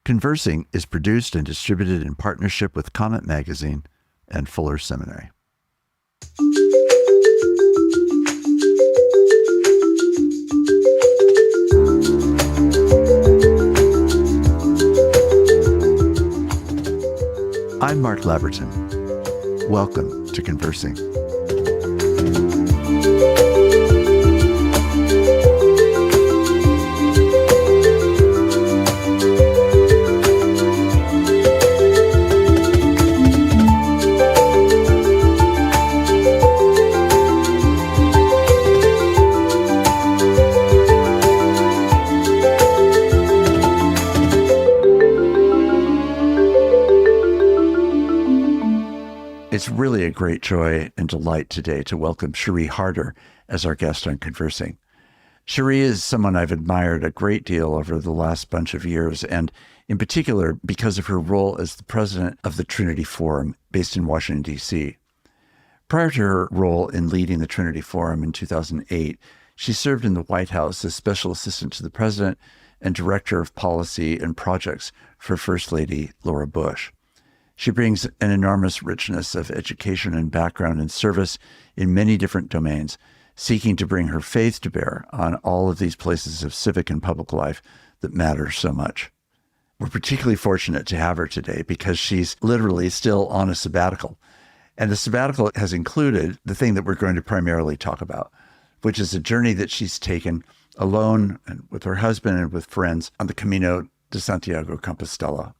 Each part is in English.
Conversing is produced and distributed in partnership with Comment Magazine and Fuller Seminary. I'm Mark Labberton. Welcome to Conversing. It's really a great joy and delight today to welcome Cherie Harder as our guest on Conversing. Cherie is someone I've admired a great deal over the last bunch of years, and in particular because of her role as the president of the Trinity Forum based in Washington, D.C. Prior to her role in leading the Trinity Forum in 2008, she served in the White House as special assistant to the president and director of policy and projects for First Lady Laura Bush. She brings an enormous richness of education and background and service in many different domains, seeking to bring her faith to bear on all of these places of civic and public life that matter so much. We're particularly fortunate to have her today because she's literally still on a sabbatical. And the sabbatical has included the thing that we're going to primarily talk about, which is a journey that she's taken alone and with her husband and with friends on the Camino de Santiago Compostela.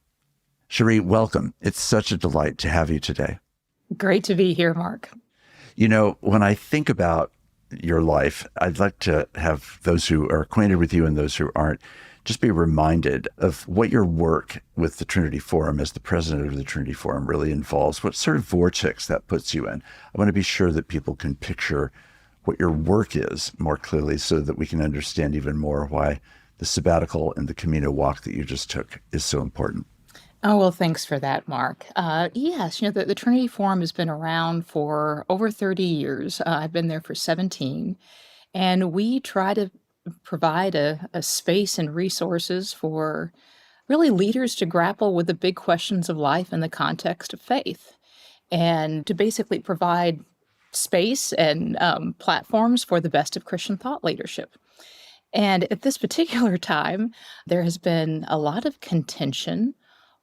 Cherie, welcome. It's such a delight to have you today. Great to be here, Mark. You know, when I think about your life, I'd like to have those who are acquainted with you and those who aren't just be reminded of what your work with the Trinity Forum as the president of the Trinity Forum really involves, what sort of vortex that puts you in. I want to be sure that people can picture what your work is more clearly so that we can understand even more why the sabbatical and the Camino walk that you just took is so important. Oh, well, thanks for that, Mark. Yes, the Trinity Forum has been around for over 30 years. I've been there for 17, and we try to provide a space and resources for really leaders to grapple with the big questions of life in the context of faith, and to basically provide space and platforms for the best of Christian thought leadership. And at this particular time, there has been a lot of contention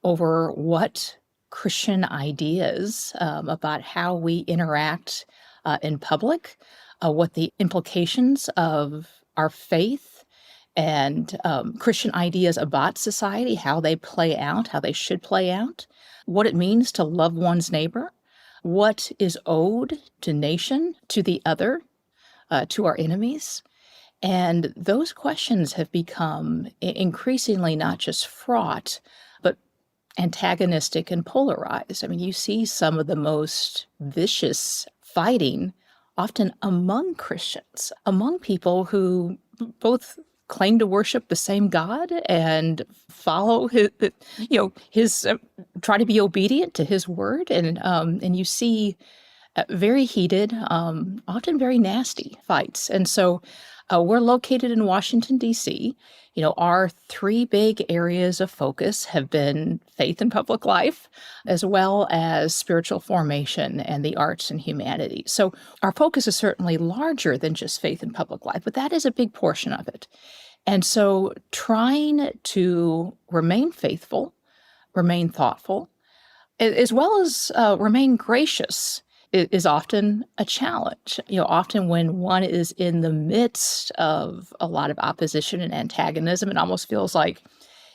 over what Christian ideas about how we interact in public, what the implications of our faith and Christian ideas about society, how they play out, how they should play out, what it means to love one's neighbor, what is owed to nation, to the other, to our enemies. And those questions have become increasingly not just fraught, but antagonistic and polarized. I mean, you see some of the most vicious fighting often among Christians, among people who both claim to worship the same God and follow his try to be obedient to his word. And you see very heated, often very nasty fights. And so we're located in Washington, D.C. Our three big areas of focus have been faith and public life, as well as spiritual formation and the arts and humanities. So our focus is certainly larger than just faith and public life, but that is a big portion of it. And so trying to remain faithful, remain thoughtful, as well as remain gracious is often a challenge. Often when one is in the midst of a lot of opposition and antagonism, it almost feels like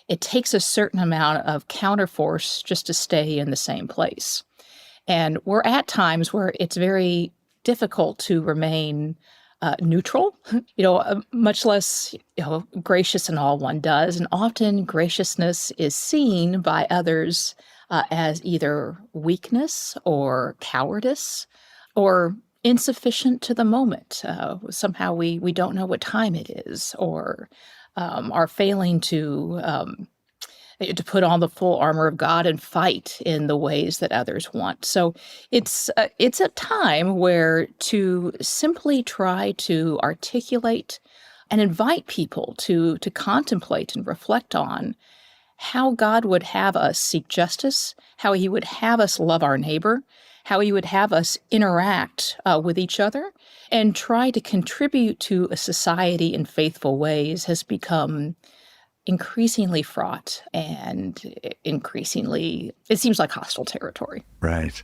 it takes a certain amount of counterforce just to stay in the same place. And we're at times where it's very difficult to remain neutral, much less, gracious in all one does. And often graciousness is seen by others as either weakness or cowardice or insufficient to the moment. Somehow we don't know what time it is, or are failing to put on the full armor of God and fight in the ways that others want. So it's a time where to simply try to articulate and invite people to contemplate and reflect on how God would have us seek justice, how he would have us love our neighbor, how he would have us interact with each other and try to contribute to a society in faithful ways has become increasingly fraught and increasingly, it seems like hostile territory. Right.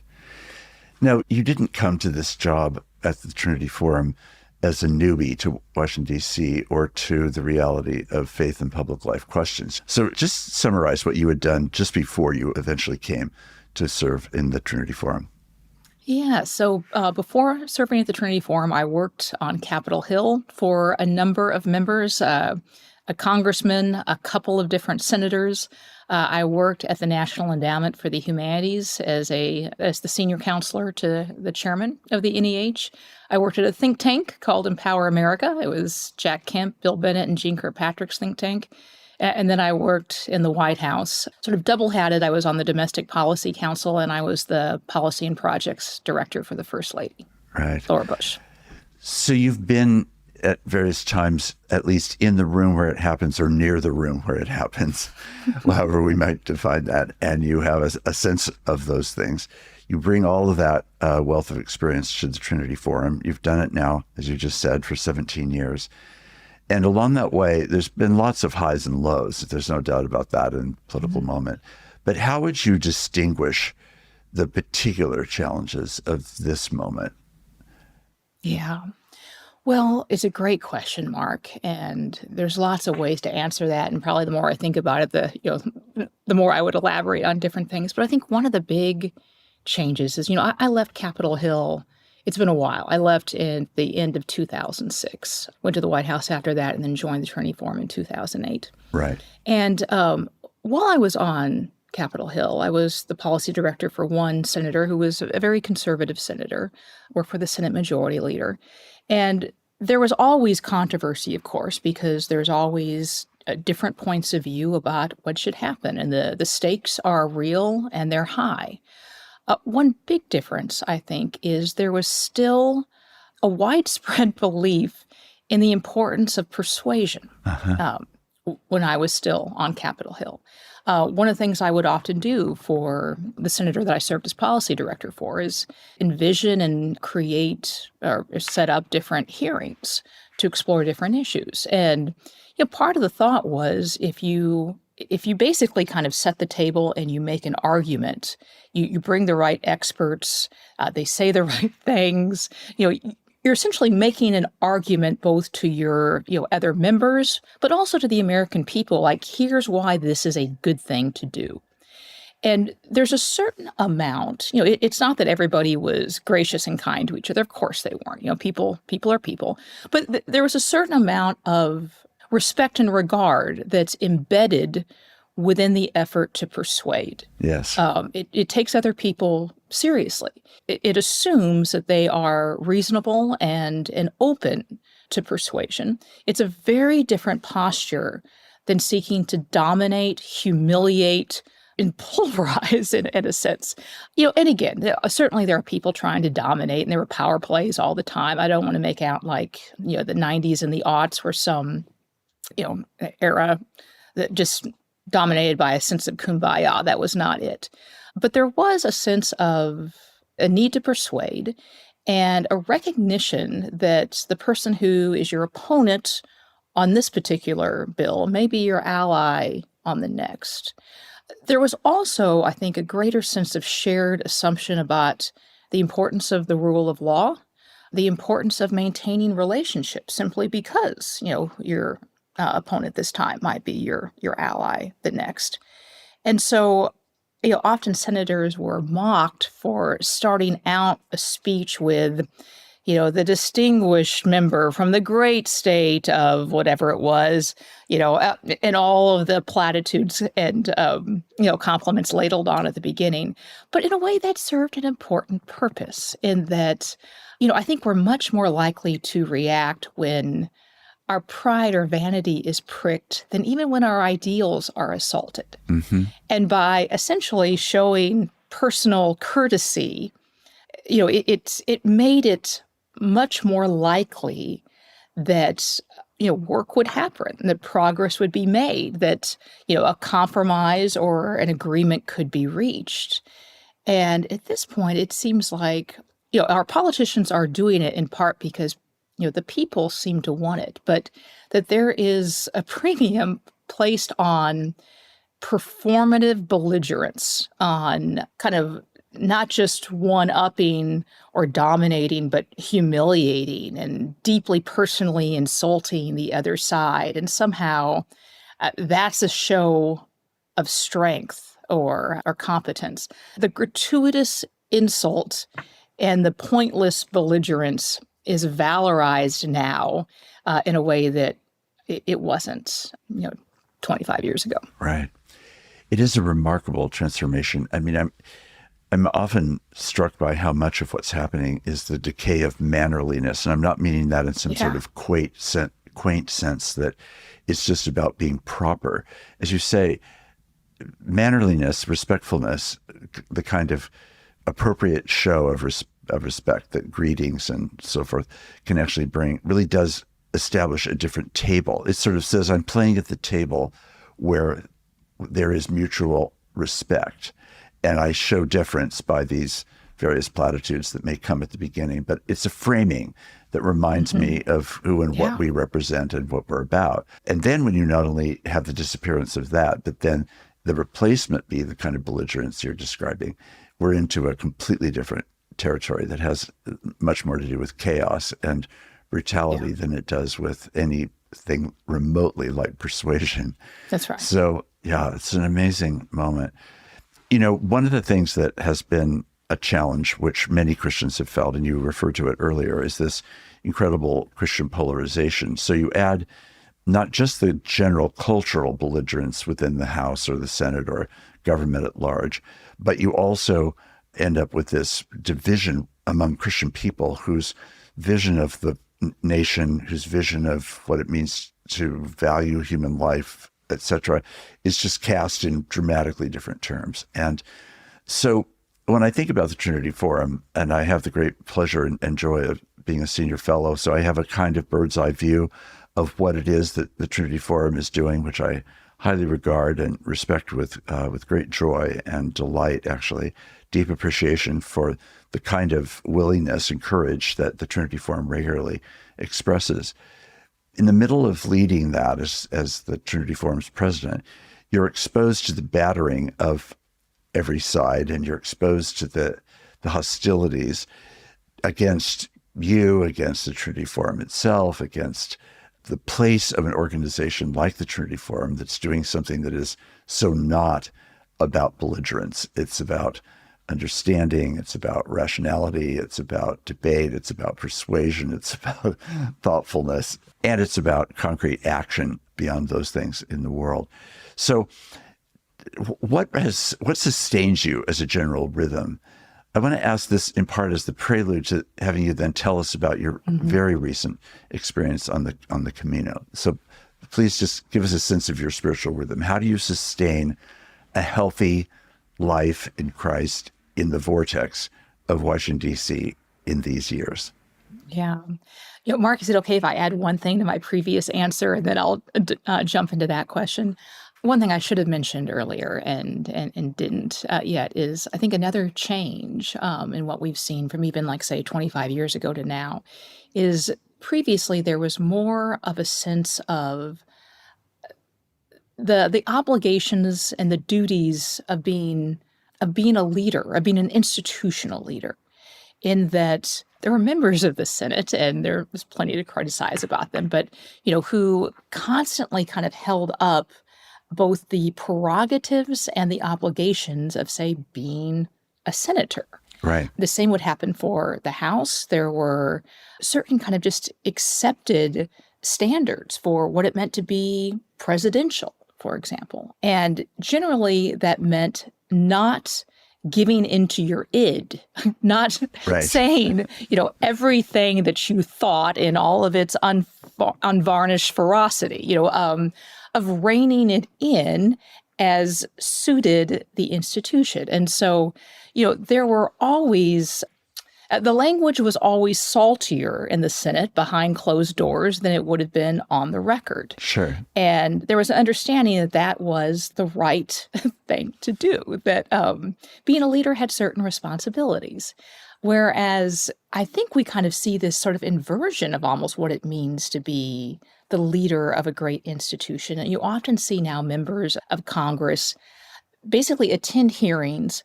Now, you didn't come to this job at the Trinity Forum as a newbie to Washington, D.C., or to the reality of faith and public life questions. So just summarize what you had done just before you eventually came to serve in the Trinity Forum. Yeah, so before serving at the Trinity Forum, I worked on Capitol Hill for a number of members, a congressman, a couple of different senators. I worked at the National Endowment for the Humanities as the senior counselor to the chairman of the NEH. I worked at a think tank called Empower America. It was Jack Kemp, Bill Bennett, and Jeane Kirkpatrick's think tank. And then I worked in the White House, sort of double-hatted. I was on the Domestic Policy Council, and I was the Policy and Projects Director for the First Lady, Right. Laura Bush. So you've been at various times, at least in the room where it happens or near the room where it happens, however we might define that, and you have a sense of those things. You bring all of that wealth of experience to the Trinity Forum. You've done it now, as you just said, for 17 years. And along that way, there's been lots of highs and lows. There's no doubt about that in political moment. But how would you distinguish the particular challenges of this moment? Yeah. Well, it's a great question, Mark, and there's lots of ways to answer that. And probably the more I think about it, the more I would elaborate on different things. But I think one of the big changes is, I left Capitol Hill. It's been a while. I left in the end of 2006, went to the White House after that, and then joined the Trinity Forum in 2008. Right. And while I was on Capitol Hill, I was the policy director for one senator who was a very conservative senator, worked for the Senate Majority Leader. And there was always controversy, of course, because there's always different points of view about what should happen. And the stakes are real and they're high. One big difference, I think, is there was still a widespread belief in the importance of persuasion when I was still on Capitol Hill. One of the things I would often do for the senator that I served as policy director for is envision and create or set up different hearings to explore different issues. And part of the thought was if you basically kind of set the table and you make an argument, you bring the right experts, they say the right things, you're essentially making an argument both to your other members, but also to the American people, like, here's why this is a good thing to do. And there's a certain amount, it's not that everybody was gracious and kind to each other. Of course they weren't. People are people. But there was a certain amount of respect and regard that's embedded within the effort to persuade. Yes. It takes other people seriously. It assumes that they are reasonable and open to persuasion. It's a very different posture than seeking to dominate, humiliate, and pulverize in a sense. And again, certainly there are people trying to dominate, and there were power plays all the time. I don't want to make out like, the 90s and the aughts were some era that just dominated by a sense of kumbaya. That was not it. But there was a sense of a need to persuade and a recognition that the person who is your opponent on this particular bill may be your ally on the next. There was also, I think, a greater sense of shared assumption about the importance of the rule of law, the importance of maintaining relationships simply because, your opponent this time might be your ally the next. And so, often senators were mocked for starting out a speech with, the distinguished member from the great state of whatever it was, and all of the platitudes and, compliments ladled on at the beginning. But in a way that served an important purpose in that, I think we're much more likely to react when our pride or vanity is pricked than even when our ideals are assaulted. Mm-hmm. And by essentially showing personal courtesy, it made it much more likely that work would happen, that progress would be made, that, a compromise or an agreement could be reached. And at this point, it seems like, our politicians are doing it in part because, the people seem to want it, but that there is a premium placed on performative belligerence, on kind of not just one-upping or dominating, but humiliating and deeply personally insulting the other side. And somehow that's a show of strength or competence. The gratuitous insult and the pointless belligerence is valorized now in a way that it wasn't, 25 years ago. Right. It is a remarkable transformation. I mean, I'm often struck by how much of what's happening is the decay of mannerliness. And I'm not meaning that in some sort of quaint sense that it's just about being proper. As you say, mannerliness, respectfulness, the kind of appropriate show of respect that greetings and so forth can actually bring, really does establish a different table. It sort of says, I'm playing at the table where there is mutual respect. And I show deference by these various platitudes that may come at the beginning, but it's a framing that reminds me of who and what we represent and what we're about. And then when you not only have the disappearance of that, but then the replacement be the kind of belligerence you're describing, we're into a completely different territory that has much more to do with chaos and brutality than it does with anything remotely like persuasion. That's right. So, yeah, it's an amazing moment. One of the things that has been a challenge, which many Christians have felt, and you referred to it earlier, is this incredible Christian polarization. So you add not just the general cultural belligerence within the House or the Senate or government at large, but you also end up with this division among Christian people whose vision of the nation, whose vision of what it means to value human life, etc., is just cast in dramatically different terms. And so when I think about the Trinity Forum, and I have the great pleasure and joy of being a senior fellow, so I have a kind of bird's eye view of what it is that the Trinity Forum is doing, which I highly regard and respect with great joy and delight, actually, deep appreciation for the kind of willingness and courage that the Trinity Forum regularly expresses. In the middle of leading that as the Trinity Forum's president, you're exposed to the battering of every side, and you're exposed to the hostilities against you, against the Trinity Forum itself, against the place of an organization like the Trinity Forum that's doing something that is so not about belligerence. It's about understanding, it's about rationality, it's about debate, it's about persuasion, it's about thoughtfulness, and it's about concrete action beyond those things in the world. So what sustains you as a general rhythm? I want to ask this in part as the prelude to having you then tell us about your very recent experience on the Camino. So please just give us a sense of your spiritual rhythm. How do you sustain a healthy life in Christ in the vortex of Washington, D.C. in these years? Yeah. Mark, is it okay if I add one thing to my previous answer and then I'll jump into that question? One thing I should have mentioned earlier and didn't yet is I think another change in what we've seen from even say 25 years ago to now is previously there was more of a sense of the obligations and the duties of being a leader, of being an institutional leader, in that there were members of the Senate, and there was plenty to criticize about them, but who constantly kind of held up both the prerogatives and the obligations of, say, being a senator. Right. The same would happen for the House. There were certain kind of just accepted standards for what it meant to be presidential, for example. And generally that meant not giving into your id, not saying, everything that you thought in all of its unvarnished ferocity, of reining it in as suited the institution. And so, there were always The language was always saltier in the Senate behind closed doors than it would have been on the record. Sure. And there was an understanding that that was the right thing to do, that being a leader had certain responsibilities. Whereas I think we kind of see this sort of inversion of almost what it means to be the leader of a great institution. And you often see now members of Congress basically attend hearings,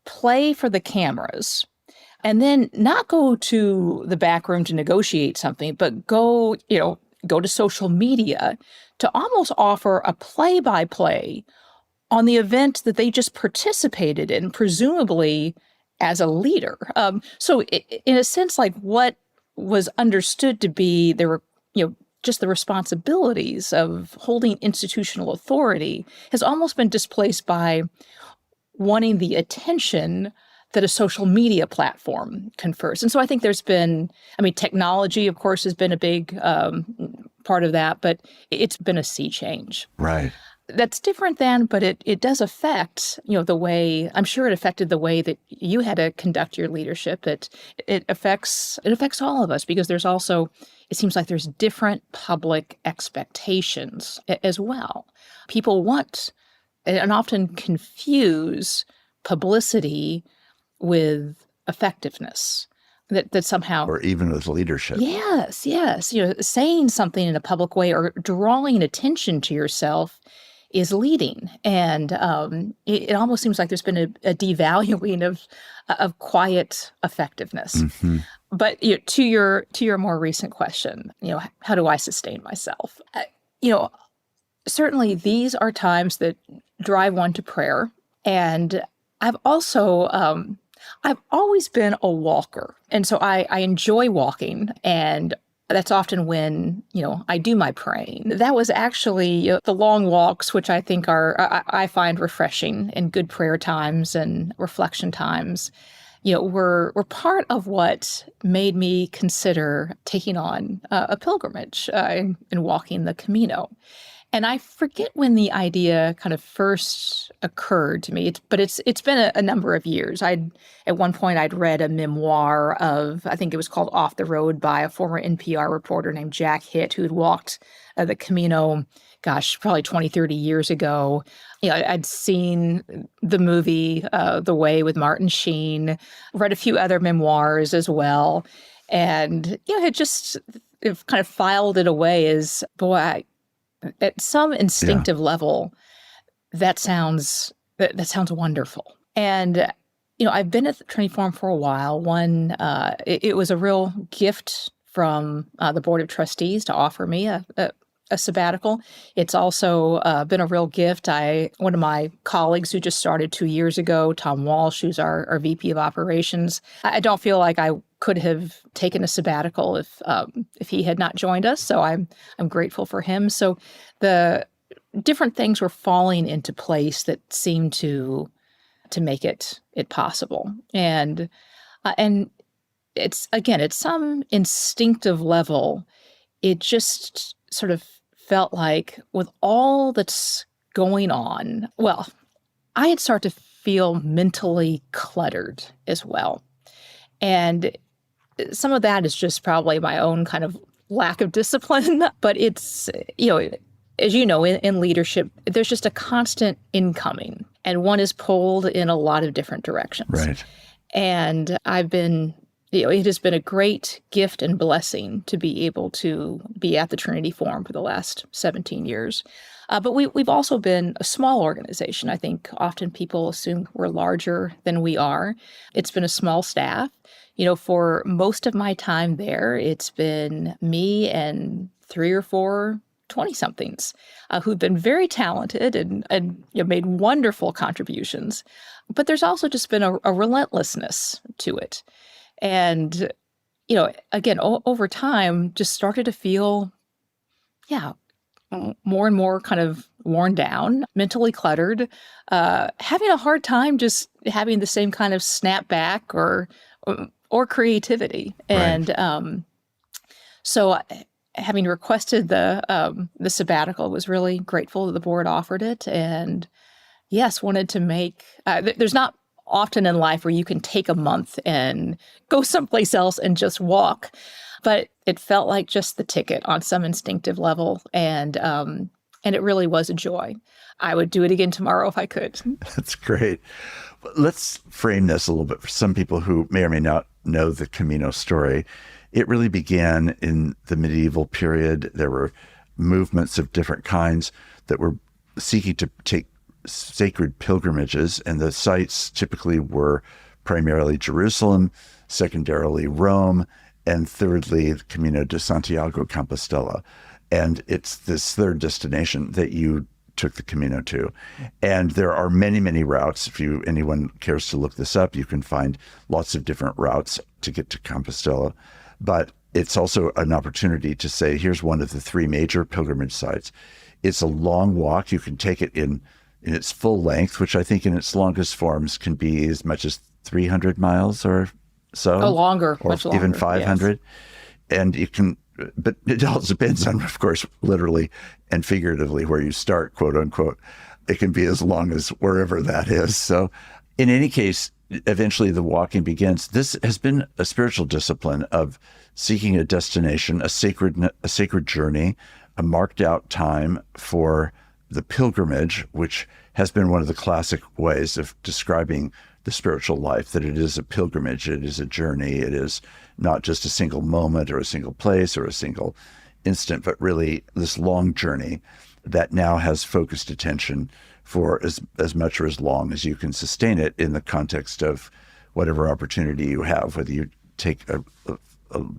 play for the cameras, and then not go to the back room to negotiate something, but go to social media to almost offer a play-by-play on the event that they just participated in, presumably as a leader. So in a sense, like what was understood to be there were, just the responsibilities of holding institutional authority has almost been displaced by wanting the attention that a social media platform confers. And so I think there's been, technology, of course, has been a big part of that, but it's been a sea change. Right. That's different than, but it does affect, the way, I'm sure it affected the way that you had to conduct your leadership. It affects all of us because there's also, it seems like there's different public expectations as well. People want and often confuse publicity with effectiveness. That somehow, or even with leadership. Yes. Saying something in a public way or drawing attention to yourself is leading, and it almost seems like there's been a devaluing of quiet effectiveness. Mm-hmm. But to your more recent question, how do I sustain myself? Certainly these are times that drive one to prayer, and I've also I've always been a walker, and so I enjoy walking, and that's often when, I do my praying. That was actually the long walks, which I think I find refreshing, and good prayer times and reflection times, were part of what made me consider taking on a pilgrimage and walking the Camino. And I forget when the idea kind of first occurred to me, but it's been a number of years. At one point I'd read a memoir of, I think it was called Off the Road, by a former NPR reporter named Jack Hitt, who had walked the Camino, probably 20, 30 years ago. I'd seen the movie The Way with Martin Sheen, read a few other memoirs as well, and had just kind of filed it away as, boy, at some instinctive level, that sounds wonderful. And I've been at the Trinity Forum for a while. It was a real gift from the Board of Trustees to offer me a sabbatical. It's also been a real gift. One of my colleagues who just started 2 years ago, Tom Walsh, who's our VP of Operations, I don't feel like I could have taken a sabbatical if he had not joined us. So I'm grateful for him. So the different things were falling into place that seemed to make it possible. And it's, again, at some instinctive level, it just sort of felt like with all that's going on, well, I had started to feel mentally cluttered as well. And some of that is just probably my own kind of lack of discipline, but it's, as you know, in leadership, there's just a constant incoming, and one is pulled in a lot of different directions. Right. And I've been, it has been a great gift and blessing to be able to be at the Trinity Forum for the last 17 years. But we've also been a small organization. I think often people assume we're larger than we are. It's been a small staff. For most of my time there, it's been me and 3 or 4 20-somethings who've been very talented and made wonderful contributions. But there's also just been a relentlessness to it. And, again, over time, just started to feel, more and more kind of worn down, mentally cluttered, having a hard time just having the same kind of snapback or creativity. Right. And so having requested the sabbatical, was really grateful that the board offered it. And yes, wanted to make, there's not often in life where you can take a month and go someplace else and just walk. But it felt like just the ticket on some instinctive level. And it really was a joy. I would do it again tomorrow if I could. That's great. Let's frame this a little bit for some people who may or may not know the Camino story. It really began in the medieval period. There were movements of different kinds that were seeking to take sacred pilgrimages, and the sites typically were primarily Jerusalem, secondarily Rome, and thirdly, the Camino de Santiago Compostela. And it's this third destination that you took the Camino to. And there are many, many routes. If anyone cares to look this up, you can find lots of different routes to get to Compostela. But it's also an opportunity to say, here's one of the three major pilgrimage sites. It's a long walk. You can take it in its full length, which I think in its longest forms can be as much as 300 miles or so. Oh, longer, or much longer. Even 500. Yes. And you can, but it all depends on, of course, literally and figuratively where you start, quote unquote. It can be as long as wherever that is. So in any case, eventually the walking begins. This has been a spiritual discipline of seeking a destination, a sacred journey, a marked out time for the pilgrimage, which has been one of the classic ways of describing the spiritual life, that it is a pilgrimage, it is a journey, it is not just a single moment or a single place or a single instant, but really this long journey that now has focused attention for as much or as long as you can sustain it in the context of whatever opportunity you have, whether you take a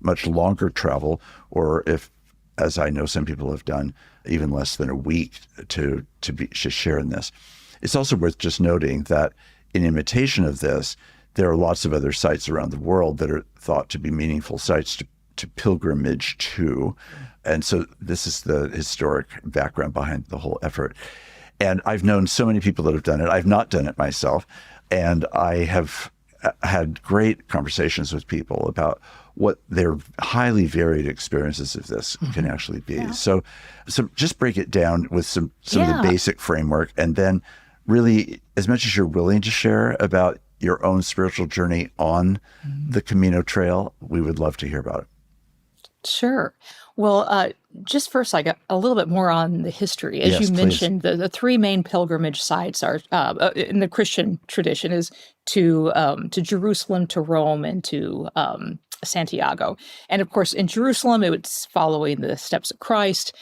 much longer travel or if, as I know some people have done, even less than a week to share in this. It's also worth just noting that in imitation of this, there are lots of other sites around the world that are thought to be meaningful sites to pilgrimage to. And so this is the historic background behind the whole effort. And I've known so many people that have done it. I've not done it myself. And I have had great conversations with people about what their highly varied experiences of this can actually be. Yeah. So just break it down with some of the basic framework, and then really, as much as you're willing to share about your own spiritual journey on the Camino Trail, we would love to hear about it. Sure. Well, just first, I got a little bit more on the history. As you mentioned, the three main pilgrimage sites are in the Christian tradition is to Jerusalem, to Rome, and to Santiago. And of course, in Jerusalem, it's following the steps of Christ.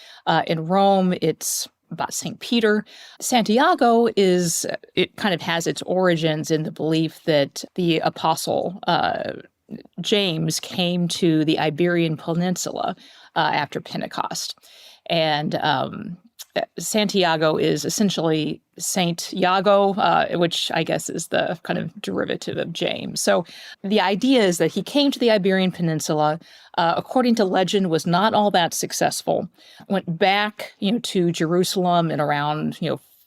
In Rome, it's about St. Peter. Santiago it kind of has its origins in the belief that the apostle James came to the Iberian Peninsula after Pentecost. And Santiago is essentially Saint Iago, which I guess is the kind of derivative of James. So the idea is that he came to the Iberian Peninsula, according to legend, was not all that successful, went back, to Jerusalem in around,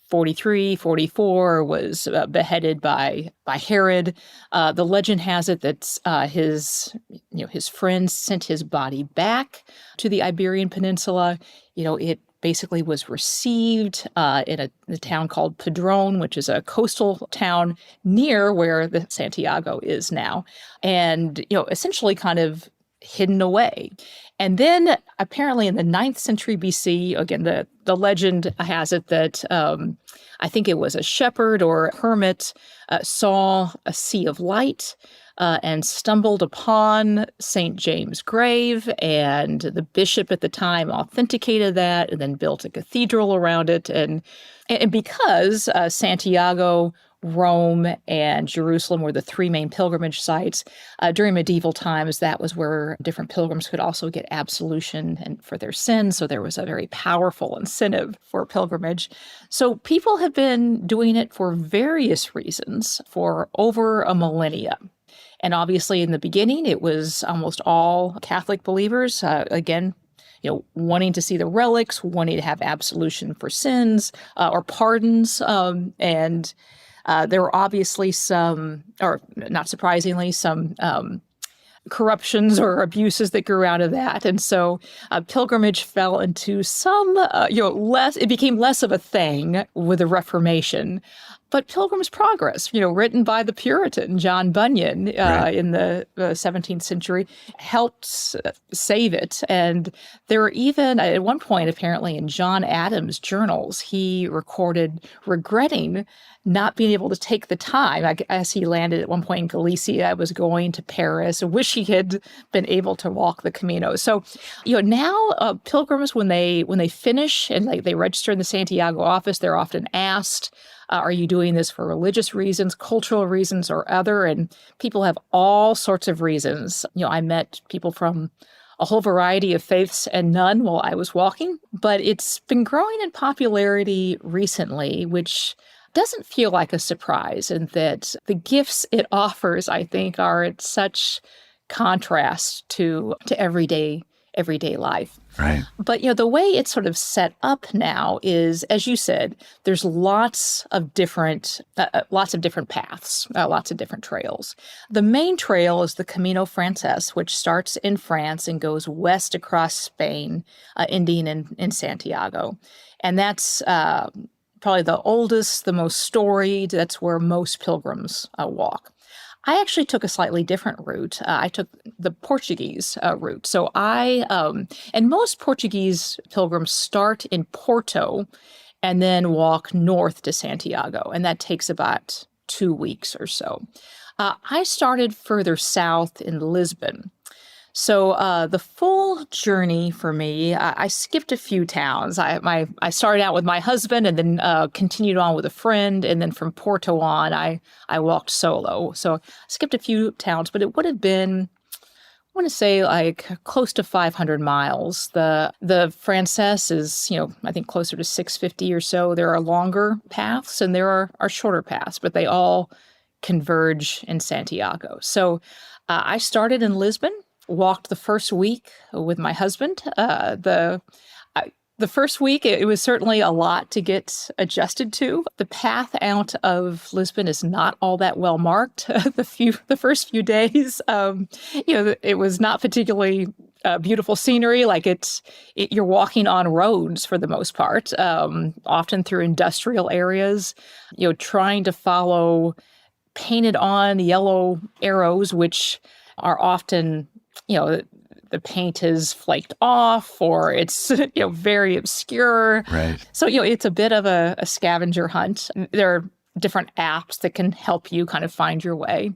43, 44, was beheaded by Herod. The legend has it that his friends sent his body back to the Iberian Peninsula. It basically was received in a town called Padrón, which is a coastal town near where the Santiago is now, and essentially kind of hidden away. And then apparently in the 9th century BC, again, the legend has it that I think it was a shepherd or a hermit saw a sea of light and stumbled upon St. James' grave, and the bishop at the time authenticated that and then built a cathedral around it. And because Santiago, Rome, and Jerusalem were the three main pilgrimage sites, during medieval times, that was where different pilgrims could also get absolution and for their sins. So there was a very powerful incentive for pilgrimage. So people have been doing it for various reasons for over a millennia. And obviously in the beginning, it was almost all Catholic believers, again, wanting to see the relics, wanting to have absolution for sins or pardons. And there were obviously some, or not surprisingly, some corruptions or abuses that grew out of that. And so pilgrimage fell into some, it became less of a thing with the Reformation. But Pilgrim's Progress, written by the Puritan John Bunyan Right. in the 17th century, helped save it. And there were even, at one point, apparently, in John Adams' journals, he recorded regretting not being able to take the time. I guess he landed at one point in Galicia, was going to Paris, wish he had been able to walk the Camino. So, now pilgrims, when they finish and they register in the Santiago office, they're often asked, are you doing this for religious reasons, cultural reasons, or other? And people have all sorts of reasons. I met people from a whole variety of faiths and none while I was walking, but it's been growing in popularity recently, which doesn't feel like a surprise, and that the gifts it offers, I think, are at such contrast to everyday life. Right. But, the way it's sort of set up now is, as you said, there's lots of different paths, lots of different trails. The main trail is the Camino Frances, which starts in France and goes west across Spain, ending in Santiago. And that's probably the oldest, the most storied. That's where most pilgrims walk. I actually took a slightly different route. I took the Portuguese route. So and most Portuguese pilgrims start in Porto and then walk north to Santiago, and that takes about 2 weeks or so. I started further south in Lisbon. So the full journey for me, I skipped a few towns. I started out with my husband and then continued on with a friend. And then from Porto on, I walked solo. So I skipped a few towns, but it would have been, I want to say, like close to 500 miles. The Frances is, I think closer to 650 or so. There are longer paths and there are shorter paths, but they all converge in Santiago. So I started in Lisbon. Walked the first week with my husband. The first week, it was certainly a lot to get adjusted to. The path out of Lisbon is not all that well marked. The first few days, it was not particularly beautiful scenery. Like you're walking on roads for the most part, often through industrial areas. Trying to follow painted on yellow arrows, which are often the paint is flaked off or it's, very obscure. Right. So, it's a bit of a scavenger hunt. There are different apps that can help you kind of find your way.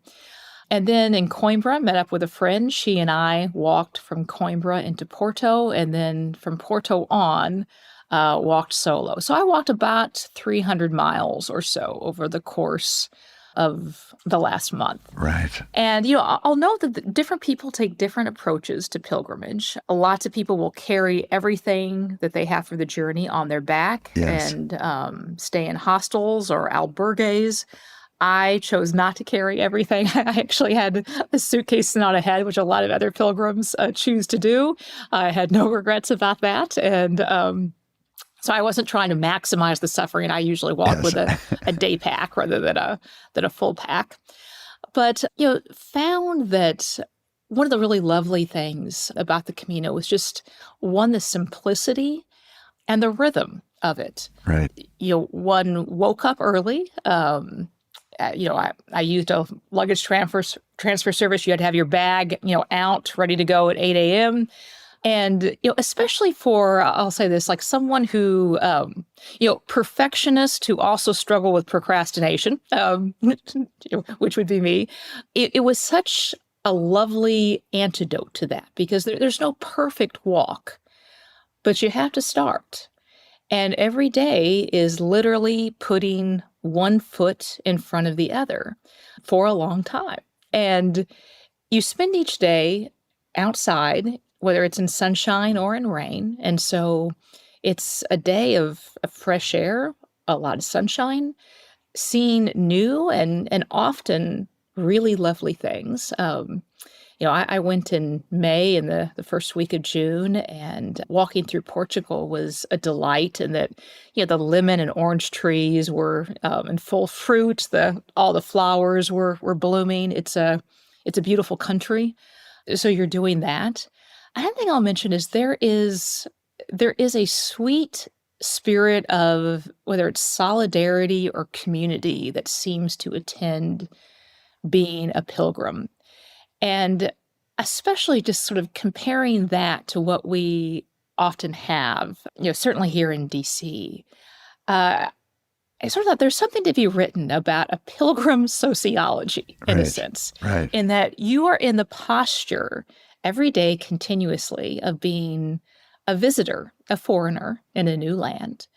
And then in Coimbra, met up with a friend. She and I walked from Coimbra into Porto, and then from Porto on, walked solo. So I walked about 300 miles or so over the course of the last month. Right. And, I'll note that different people take different approaches to pilgrimage. Lots of people will carry everything that they have for the journey on their back. Yes. And stay in hostels or albergues. I chose not to carry everything. I actually had a suitcase not a head, which a lot of other pilgrims choose to do. I had no regrets about that. And so I wasn't trying to maximize the suffering. I usually walk with a day pack rather than a full pack. But, found that one of the really lovely things about the Camino was just, one, the simplicity and the rhythm of it. Right. One woke up early. I used a luggage transfer service. You had to have your bag, out, ready to go at 8 a.m., and, especially for, I'll say this, like someone who, perfectionist who also struggle with procrastination, which would be me, it was such a lovely antidote to that, because there's no perfect walk, but you have to start. And every day is literally putting one foot in front of the other for a long time. And you spend each day outside, whether it's in sunshine or in rain. And so it's a day of fresh air, a lot of sunshine, seeing new and often really lovely things. I went in May in the first week of June, and walking through Portugal was a delight. And that, the lemon and orange trees were in full fruit. All the flowers were blooming. It's a beautiful country. So you're doing that. Another thing I'll mention is there is a sweet spirit of whether it's solidarity or community that seems to attend being a pilgrim. And especially just sort of comparing that to what we often have, certainly here in DC. I sort of thought there's something to be written about a pilgrim sociology, in a sense, right. in that you are in the posture every day continuously of being a visitor, a foreigner in a new land.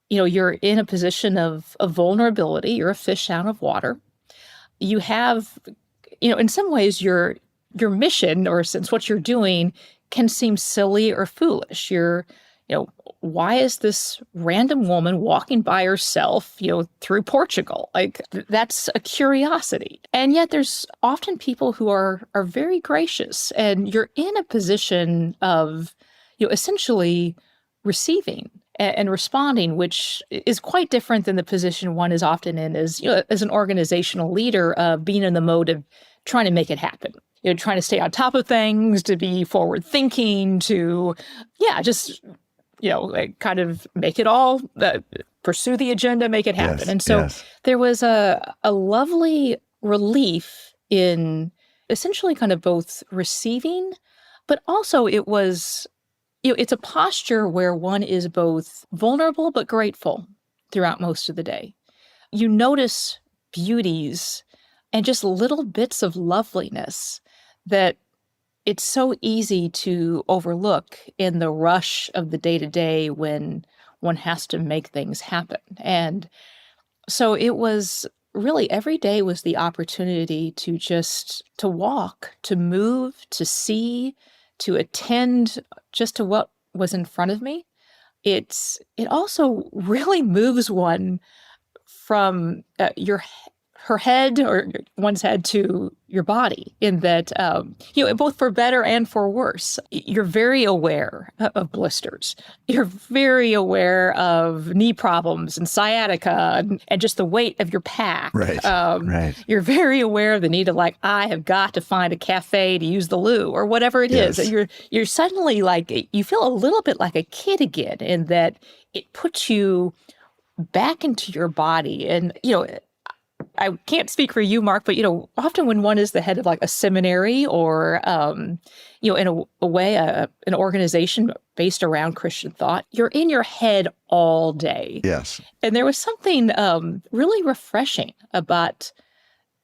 You're in a position of vulnerability. You're a fish out of water. You have, in some ways, your mission, or since what you're doing, can seem silly or foolish. Why is this random woman walking by herself, through Portugal? Like, that's a curiosity. And yet there's often people who are very gracious, and you're in a position of, essentially receiving and responding, which is quite different than the position one is often in as an organizational leader, of being in the mode of trying to make it happen. Trying to stay on top of things, to be forward thinking, to, just like kind of make it all, pursue the agenda, make it happen. Yes, and so yes. there was a lovely relief in essentially kind of both receiving, but also it was, it's a posture where one is both vulnerable but grateful throughout most of the day. You notice beauties and just little bits of loveliness that it's so easy to overlook in the rush of the day-to-day when one has to make things happen. And so it was really, every day was the opportunity to walk, to move, to see, to attend just to what was in front of me. It also really moves one from her head, or one's head, to your body, in that, both for better and for worse. You're very aware of blisters. You're very aware of knee problems and sciatica and just the weight of your pack. Right, right. You're very aware of the need of, I have got to find a cafe to use the loo, or whatever it is. You're suddenly you feel a little bit like a kid again, in that it puts you back into your body. And, I can't speak for you, Mark, but, often when one is the head of a seminary, or, in a way, an organization based around Christian thought, you're in your head all day. Yes. And there was something really refreshing about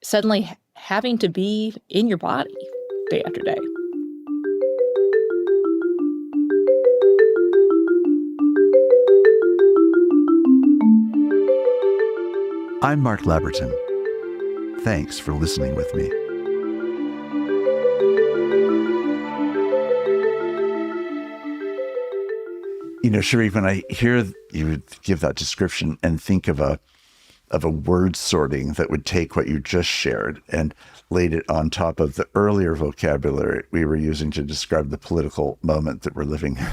suddenly having to be in your body day after day. I'm Mark Labberton. Thanks for listening with me. Cherie, when I hear you give that description and think of a word sorting that would take what you just shared and laid it on top of the earlier vocabulary we were using to describe the political moment that we're living in.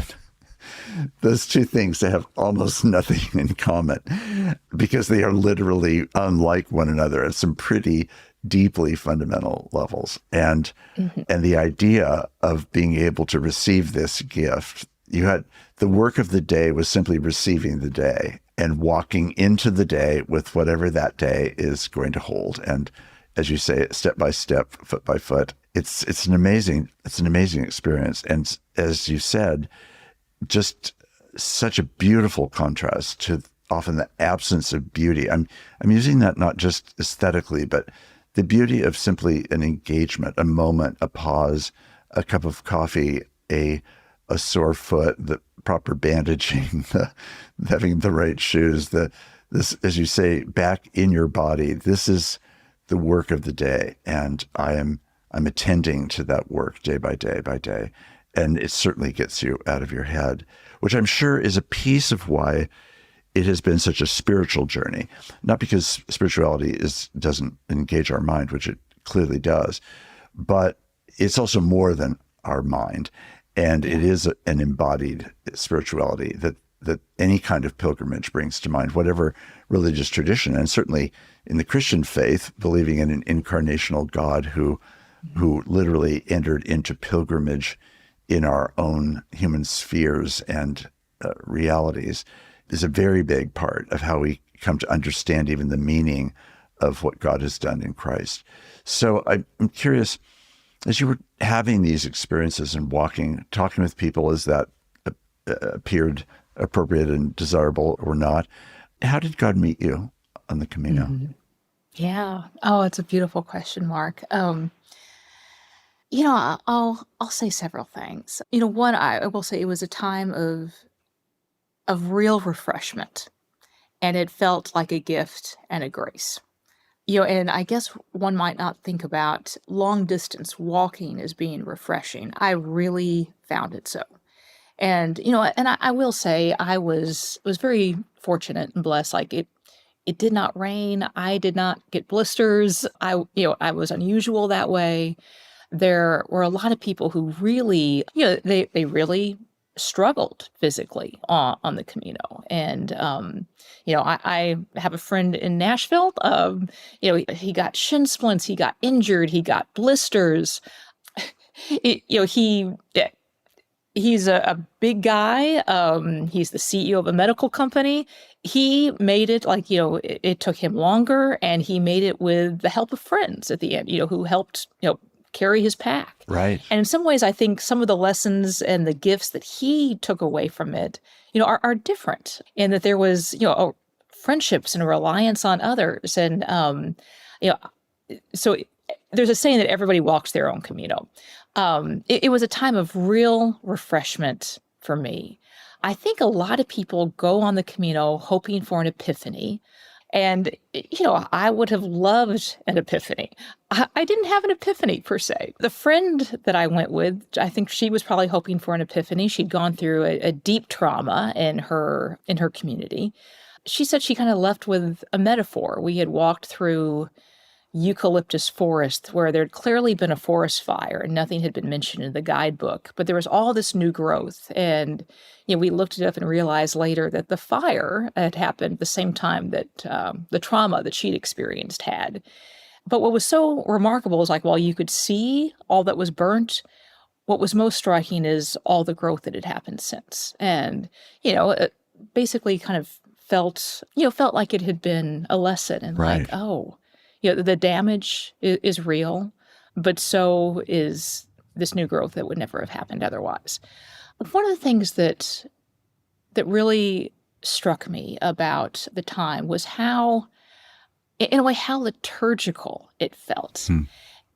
Those two things, they have almost nothing in common, because they are literally unlike one another at some pretty deeply fundamental levels. And the idea of being able to receive this gift, you had the work of the day was simply receiving the day and walking into the day with whatever that day is going to hold. And as you say, step by step, foot by foot, it's an amazing experience. And as you said, just such a beautiful contrast to often the absence of beauty. I'm using that not just aesthetically, but the beauty of simply an engagement, a moment, a pause, a cup of coffee, a sore foot, the proper bandaging, having the right shoes, this, as you say, back in your body. This is the work of the day, and I'm attending to that work day by day by day. And it certainly gets you out of your head, which I'm sure is a piece of why it has been such a spiritual journey. Not because spirituality doesn't engage our mind, which it clearly does, but it's also more than our mind. And it is an embodied spirituality that any kind of pilgrimage brings to mind, whatever religious tradition. And certainly in the Christian faith, believing in an incarnational God who literally entered into pilgrimage in our own human spheres and realities. is a very big part of how we come to understand even the meaning of what God has done in Christ. So I'm curious, as you were having these experiences and talking with people as that appeared appropriate and desirable or not, how did God meet you on the Camino? Mm-hmm. Yeah. Oh, it's a beautiful question, Mark. I'll say several things. One, I will say it was a time of real refreshment, and it felt like a gift and a grace. And I guess one might not think about long distance walking as being refreshing. I really found it so. And I will say I was very fortunate and blessed. Like it did not rain. I did not get blisters. I was unusual that way. There were a lot of people who really, they really struggled physically on the Camino. And, I have a friend in Nashville, he got shin splints, he got injured, he got blisters. He's a big guy. He's the CEO of a medical company. He made it it took him longer, and he made it with the help of friends at the end, who helped, carry his pack. Right. And in some ways, I think some of the lessons and the gifts that he took away from it, are different, in that there was, friendships and a reliance on others. And, so there's a saying that everybody walks their own Camino. It was a time of real refreshment for me. I think a lot of people go on the Camino hoping for an epiphany. And, I would have loved an epiphany. I didn't have an epiphany per se. The friend that I went with, I think she was probably hoping for an epiphany. She'd gone through a deep trauma in her community. She said she kind of left with a metaphor. We had walked through eucalyptus forest where there'd clearly been a forest fire and nothing had been mentioned in the guidebook, but there was all this new growth. And we looked it up and realized later that the fire had happened at the same time that the trauma that she'd experienced had. But what was so remarkable is, while you could see all that was burnt, what was most striking is all the growth that had happened since. And it basically kind of felt like it had been a lesson, and right. The damage is real, but so is this new growth that would never have happened otherwise. One of the things that really struck me about the time was how, in a way, how liturgical it felt.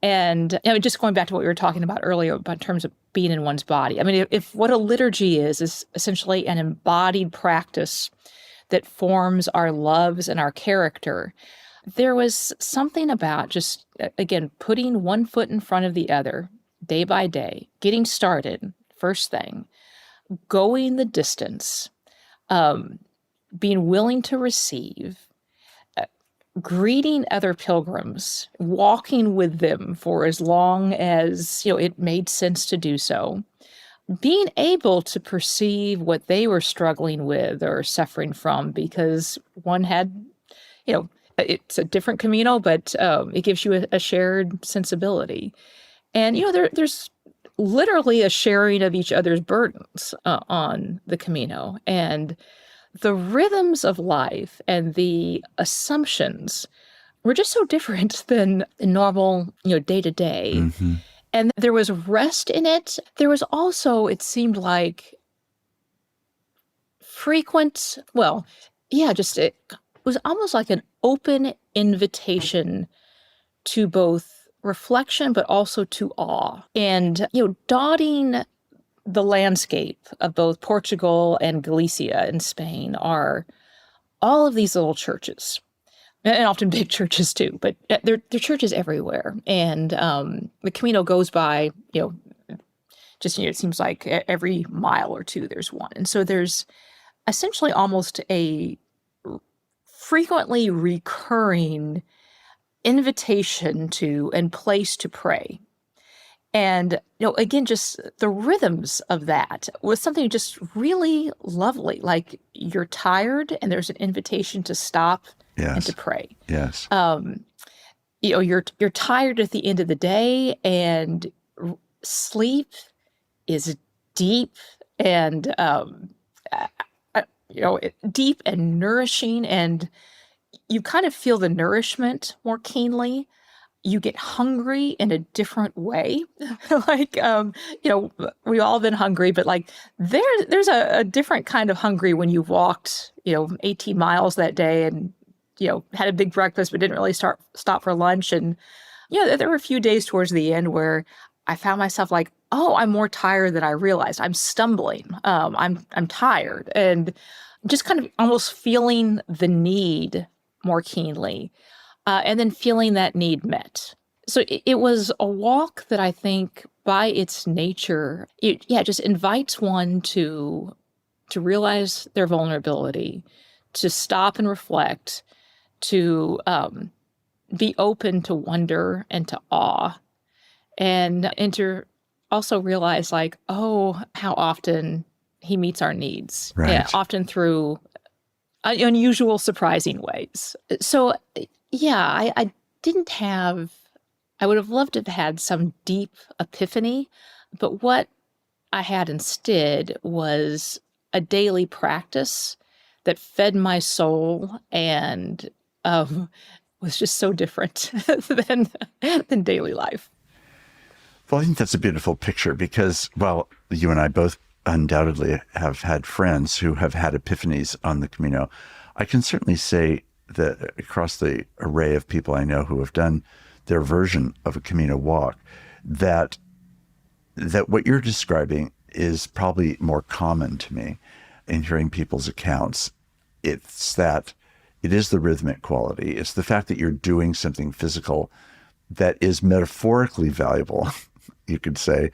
And just going back to what we were talking about earlier about in terms of being in one's body. I mean, if what a liturgy is essentially an embodied practice that forms our loves and our character, there was something about just, again, putting one foot in front of the other day by day, getting started, first thing, going the distance, being willing to receive, greeting other pilgrims, walking with them for as long as, it made sense to do so, being able to perceive what they were struggling with or suffering from, because one had, it's a different Camino, but it gives you a shared sensibility. And, there's literally a sharing of each other's burdens on the Camino. And the rhythms of life and the assumptions were just so different than normal, day to day. Mm-hmm. And there was rest in it. There was also, it seemed like, frequent, it was almost like an open invitation to both reflection, but also to awe. And, dotting the landscape of both Portugal and Galicia in Spain are all of these little churches, and often big churches too, but they're churches everywhere. And the Camino goes by, it seems like every mile or two there's one. And so there's essentially almost a frequently recurring invitation to and place to pray. And, again, just the rhythms of that was something just really lovely. Like, you're tired and there's an invitation to stop and to pray. Yes. You're tired at the end of the day, and sleep is deep and deep and nourishing, and you kind of feel the nourishment more keenly. You get hungry in a different way. Like, we've all been hungry, but like there's a different kind of hungry when you've walked, 18 miles that day and, had a big breakfast, but didn't really stop for lunch. And, there were a few days towards the end where I found myself like, oh, I'm more tired than I realized. I'm stumbling. I'm tired, and just kind of almost feeling the need more keenly. And then feeling that need met. So it was a walk that I think by its nature, it just invites one to realize their vulnerability, to stop and reflect, to be open to wonder and to awe, and to also realize like, oh, how often he meets our needs, Right. often through unusual, surprising ways. So I didn't have, I would have loved to have had some deep epiphany, but what I had instead was a daily practice that fed my soul and was just so different than daily life. Well, I think that's a beautiful picture because, well, you and I both undoubtedly have had friends who have had epiphanies on the Camino. I can certainly say that across the array of people I know who have done their version of a Camino walk, that what you're describing is probably more common to me in hearing people's accounts. It's that it is the rhythmic quality. It's the fact that you're doing something physical that is metaphorically valuable, you could say,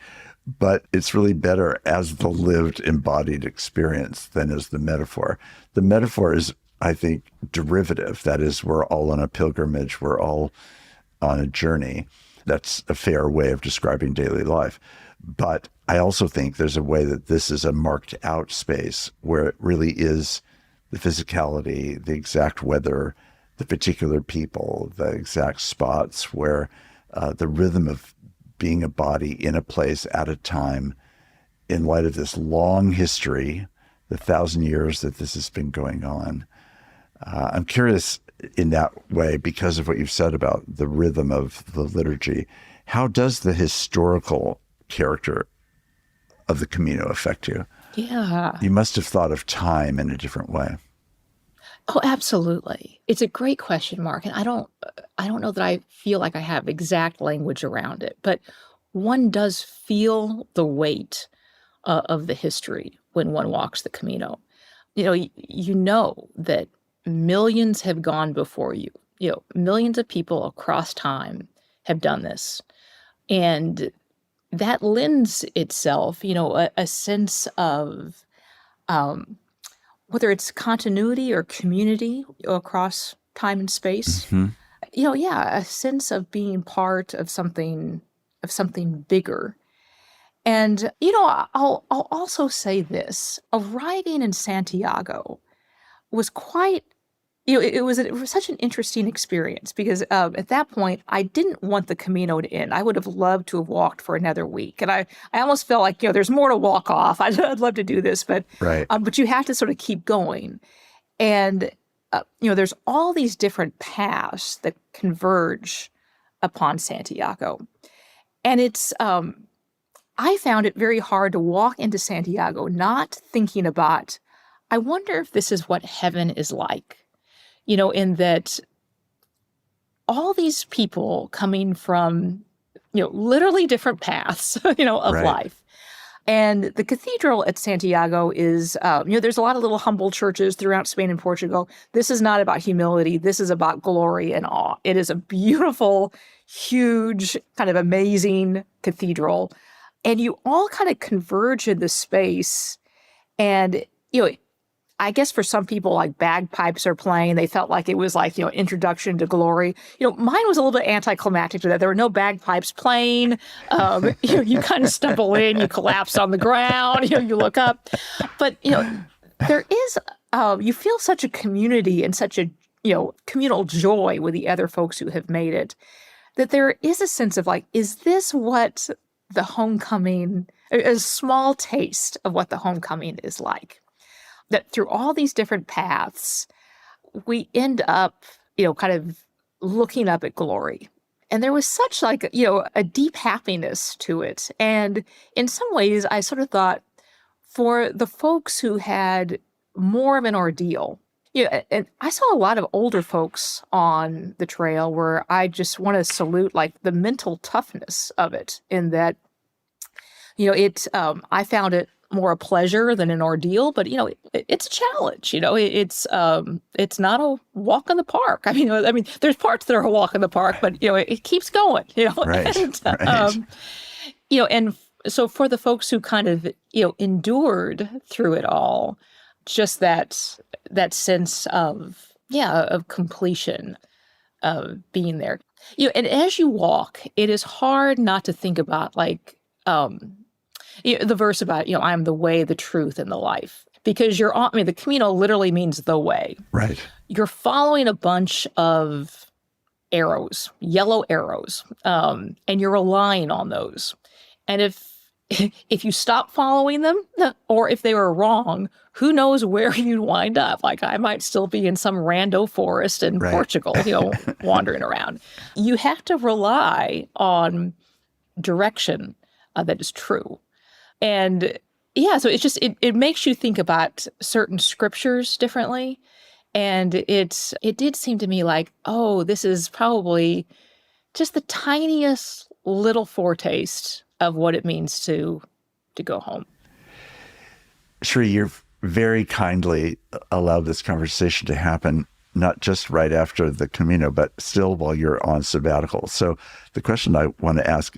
but it's really better as the lived embodied experience than as the metaphor. The metaphor is, I think, derivative. That is, we're all on a pilgrimage. We're all on a journey. That's a fair way of describing daily life. But I also think there's a way that this is a marked out space where it really is the physicality, the exact weather, the particular people, the exact spots where the rhythm of being a body in a place at a time in light of this long history, the 1,000 years that this has been going on. I'm curious in that way, because of what you've said about the rhythm of the liturgy, how does the historical character of the Camino affect you? Yeah. You must have thought of time in a different way. Oh, absolutely. It's a great question, Mark. And I don't know that I feel like I have exact language around it, but one does feel the weight of the history when one walks the Camino. You know that millions have gone before you. Millions of people across time have done this. And that lends itself, a sense of whether it's continuity or community across time and space. Mm-hmm. A sense of being part of something bigger. And I'll also say this: arriving in Santiago was quite. It was such an interesting experience because at that point, I didn't want the Camino to end. I would have loved to have walked for another week. And I almost felt like, there's more to walk off. I'd love to do this, but Right. But you have to sort of keep going. And, there's all these different paths that converge upon Santiago. And it's, I found it very hard to walk into Santiago not thinking about, I wonder if this is what heaven is like. In that all these people coming from, literally different paths, of Right. life. And the cathedral at Santiago is, there's a lot of little humble churches throughout Spain and Portugal. This is not about humility. This is about glory and awe. It is a beautiful, huge, kind of amazing cathedral. And you all kind of converge in this space. And, I guess for some people, like bagpipes are playing. They felt like it was like, introduction to glory. Mine was a little bit anticlimactic to that. There were no bagpipes playing. You kind of stumble in, you collapse on the ground, you look up. But, there is, you feel such a community and such a, communal joy with the other folks who have made it, that there is a sense of like, is this what the homecoming, a small taste of what the homecoming is like? that through all these different paths, we end up, kind of looking up at glory. And there was such like, a deep happiness to it. And in some ways, I sort of thought for the folks who had more of an ordeal, and I saw a lot of older folks on the trail where I just want to salute like the mental toughness of it in that, I found it more a pleasure than an ordeal, but it's a challenge. It's not a walk in the park. I mean, there's parts that are a walk in the park, but it keeps going. Right. And, Right. And so for the folks who kind of endured through it all, just that sense of completion, of being there. And as you walk, it is hard not to think about like. The verse about, I'm the way, the truth, and the life. Because the Camino literally means the way. Right. You're following a bunch of arrows, yellow arrows, and you're relying on those. And if you stop following them, or if they were wrong, who knows where you'd wind up? Like I might still be in some rando forest in Portugal, wandering around. You have to rely on direction that is true. And so it's just, it makes you think about certain scriptures differently. And it did seem to me like, oh, this is probably just the tiniest little foretaste of what it means to go home. Cherie, you've very kindly allowed this conversation to happen, not just right after the Camino, but still while you're on sabbatical. So the question I want to ask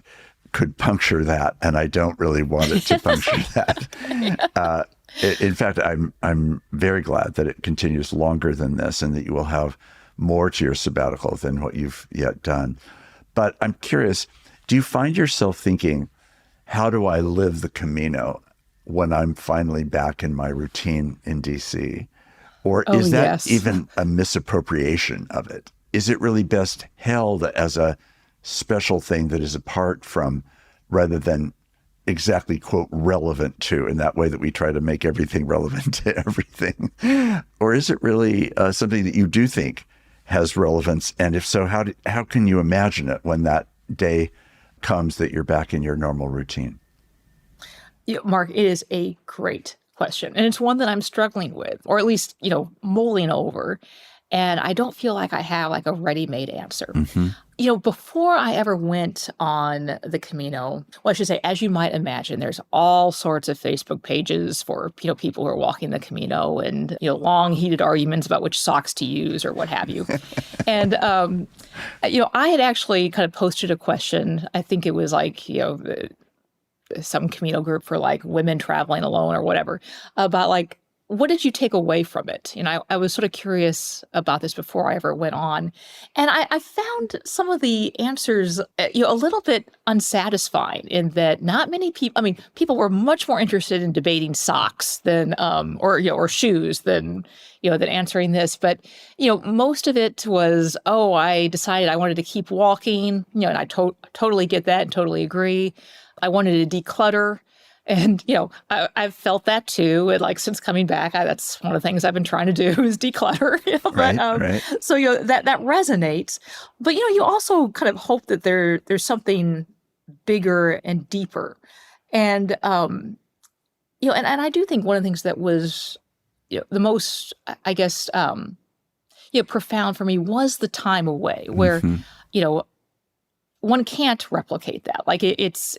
could puncture that, and I don't really want it to puncture that. In fact, I'm very glad that it continues longer than this and that you will have more to your sabbatical than what you've yet done. But I'm curious, do you find yourself thinking, how do I live the Camino when I'm finally back in my routine in DC? Or is that even a misappropriation of it? Is it really best held as a special thing that is apart from, rather than exactly, quote, relevant to, in that way that we try to make everything relevant to everything? Or is it really something that you do think has relevance? And if so, how can you imagine it when that day comes that you're back in your normal routine? Mark, it is a great question. And it's one that I'm struggling with, or at least, mulling over. And I don't feel like I have like a ready-made answer. Mm-hmm. Before I ever went on the Camino, well, I should say, as you might imagine, there's all sorts of Facebook pages for, people who are walking the Camino and, long heated arguments about which socks to use or what have you. And, I had actually kind of posted a question. I think it was like, some Camino group for like women traveling alone or whatever, about like, what did you take away from it? I was sort of curious about this before I ever went on. And I found some of the answers, a little bit unsatisfying in that not many people, people were much more interested in debating socks than, or shoes than answering this. But, most of it was, I decided I wanted to keep walking, and I totally get that and totally agree. I wanted to declutter. And, I've felt that too. And like, since coming back, that's one of the things I've been trying to do is declutter. Right. So, that resonates. But, you also kind of hope that there's something bigger and deeper. And, and I do think one of the things that was, the most, I guess, profound for me was the time away where, Mm-hmm. One can't replicate that. Like it's,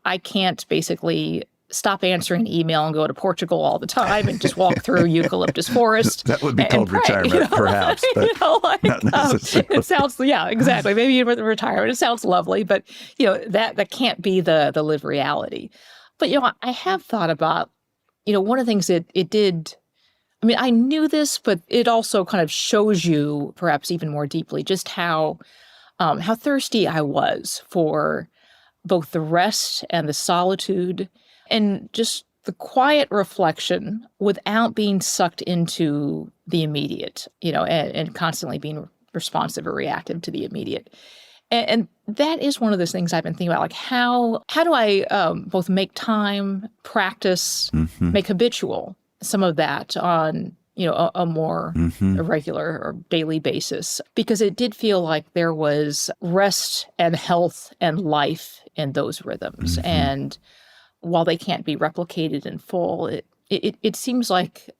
I can't basically stop answering email and go to Portugal all the time and just walk through eucalyptus forest. That would be called retirement, perhaps. But not necessarily. It sounds, exactly. Maybe retirement. It sounds lovely, but that can't be the lived reality. But I have thought about, one of the things it did. I knew this, but it also kind of shows you, perhaps even more deeply, just how thirsty I was for both the rest and the solitude and just the quiet reflection without being sucked into the immediate, and constantly being responsive or reactive to the immediate. And that is one of those things I've been thinking about, like how do I both make time, practice, make habitual some of that on, a more irregular or daily basis, because it did feel like there was rest and health and life in those rhythms. And while they can't be replicated in full, it seems like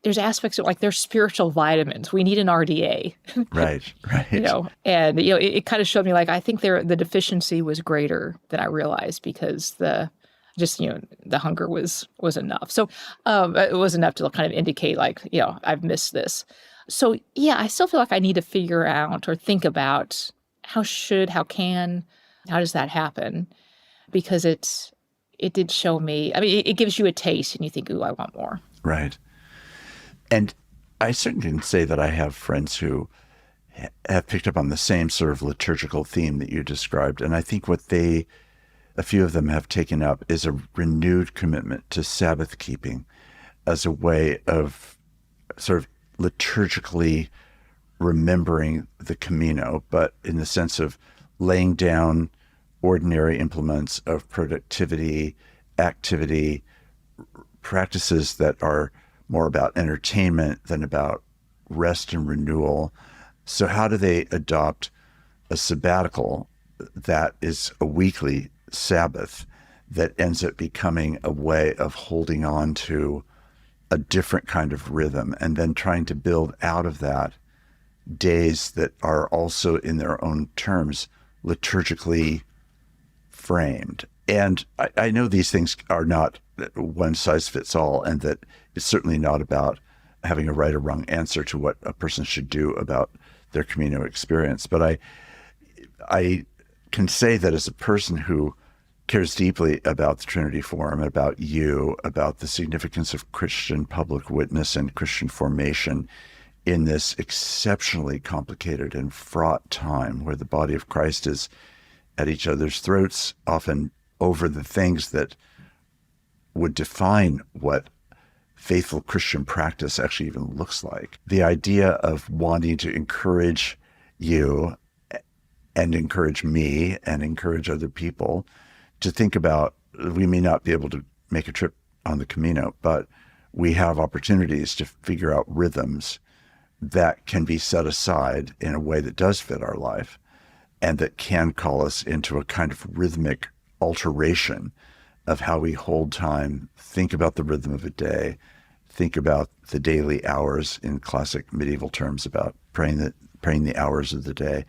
there's aspects of, like, there's spiritual vitamins. We need an RDA. Right. And it kind of showed me, like, I think the deficiency was greater than I realized, because the hunger was enough. So it was enough to kind of indicate, like, I've missed this. So yeah, I still feel like I need to figure out or think about how does that happen? Because it did show me, I mean, it gives you a taste and you think, ooh, I want more. Right. And I certainly can say that I have friends who have picked up on the same sort of liturgical theme that you described. And I think what a few of them have taken up is a renewed commitment to Sabbath keeping as a way of sort of liturgically remembering the Camino, but in the sense of laying down ordinary implements of productivity, activity, practices that are more about entertainment than about rest and renewal. So how do they adopt a sabbatical that is a weekly Sabbath that ends up becoming a way of holding on to a different kind of rhythm, and then trying to build out of that days that are also in their own terms liturgically framed? And I know these things are not one size fits all, and that it's certainly not about having a right or wrong answer to what a person should do about their Camino experience. But I can say that as a person who cares deeply about the Trinity Forum, about you, about the significance of Christian public witness and Christian formation in this exceptionally complicated and fraught time where the body of Christ is at each other's throats, often over the things that would define what faithful Christian practice actually even looks like. The idea of wanting to encourage you and encourage me and encourage other people to think about, we may not be able to make a trip on the Camino, but we have opportunities to figure out rhythms that can be set aside in a way that does fit our life and that can call us into a kind of rhythmic alteration of how we hold time, think about the rhythm of a day, think about the daily hours in classic medieval terms about praying the hours of the day.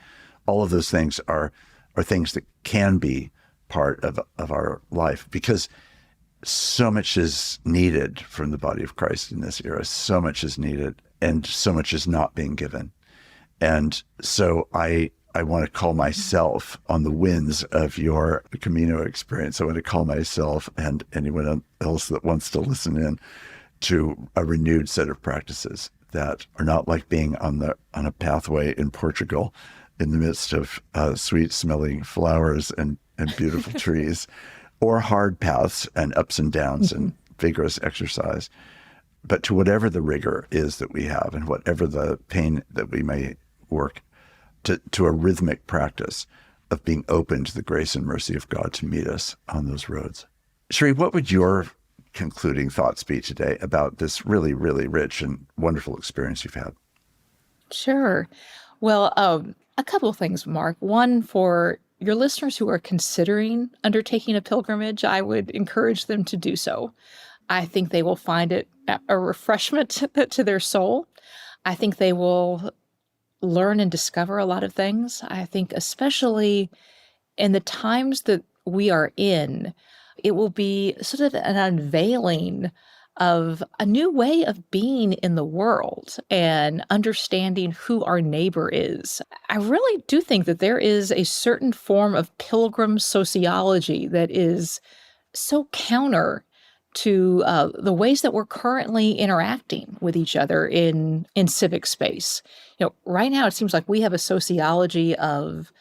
All of those things are things that can be part of our life, because so much is needed from the body of Christ in this era. So much is needed, and so much is not being given. And so I want to call myself on the winds of your Camino experience. I want to call myself and anyone else that wants to listen in to a renewed set of practices that are not like being on a pathway in Portugal in the midst of sweet smelling flowers and beautiful trees, or hard paths and ups and downs and vigorous exercise, but to whatever the rigor is that we have and whatever the pain that we may work, to a rhythmic practice of being open to the grace and mercy of God to meet us on those roads. Cherie, what would your concluding thoughts be today about this really, really rich and wonderful experience you've had? Sure. Well, a couple of things, Mark. One, for your listeners who are considering undertaking a pilgrimage, I would encourage them to do so. I think they will find it a refreshment to their soul. I think they will learn and discover a lot of things. I think especially in the times that we are in, it will be sort of an unveiling of a new way of being in the world and understanding who our neighbor is. I really do think that there is a certain form of pilgrim sociology that is so counter to the ways that we're currently interacting with each other in civic space. Right now it seems like we have a sociology of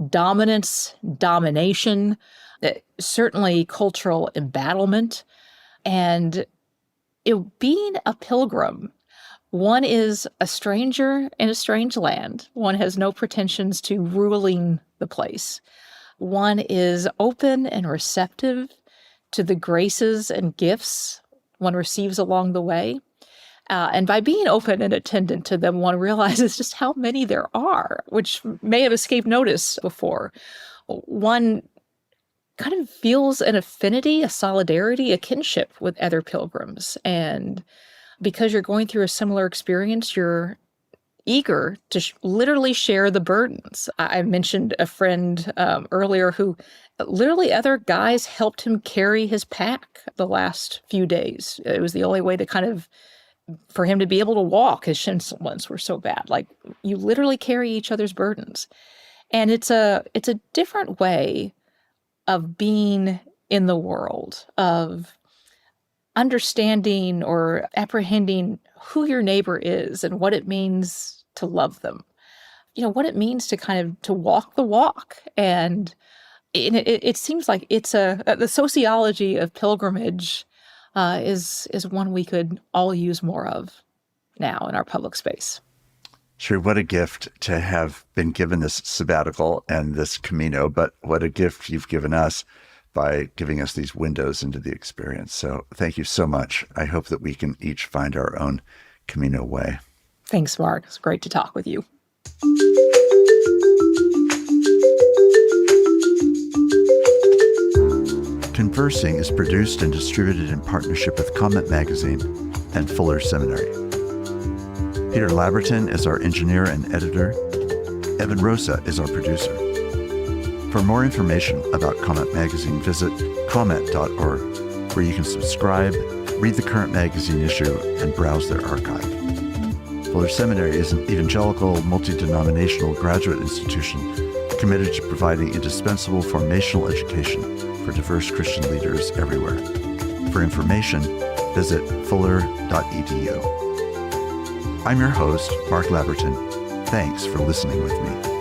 dominance, domination, certainly cultural embattlement, and being a pilgrim. One is a stranger in a strange land. One has no pretensions to ruling the place. One is open and receptive to the graces and gifts one receives along the way. And by being open and attentive to them, one realizes just how many there are, which may have escaped notice before. One kind of feels an affinity, a solidarity, a kinship with other pilgrims. And because you're going through a similar experience, you're eager to literally share the burdens. I mentioned a friend earlier who literally other guys helped him carry his pack the last few days. It was the only way to kind of for him to be able to walk. His shin splints were so bad. Like, you literally carry each other's burdens. And it's a different way of being in the world, of understanding or apprehending who your neighbor is and what it means to love them. What it means to kind of to walk the walk. And it seems like it's the sociology of pilgrimage is one we could all use more of now in our public space. Cherie, what a gift to have been given this sabbatical and this Camino, but what a gift you've given us by giving us these windows into the experience. So thank you so much. I hope that we can each find our own Camino way. Thanks, Mark. It's great to talk with you. Conversing is produced and distributed in partnership with Comment Magazine and Fuller Seminary. Peter Labberton is our engineer and editor. Evan Rosa is our producer. For more information about Comment Magazine, visit comment.org, where you can subscribe, read the current magazine issue, and browse their archive. Fuller Seminary is an evangelical, multi-denominational graduate institution committed to providing indispensable formational education for diverse Christian leaders everywhere. For information, visit fuller.edu. I'm your host, Mark Labberton. Thanks for listening with me.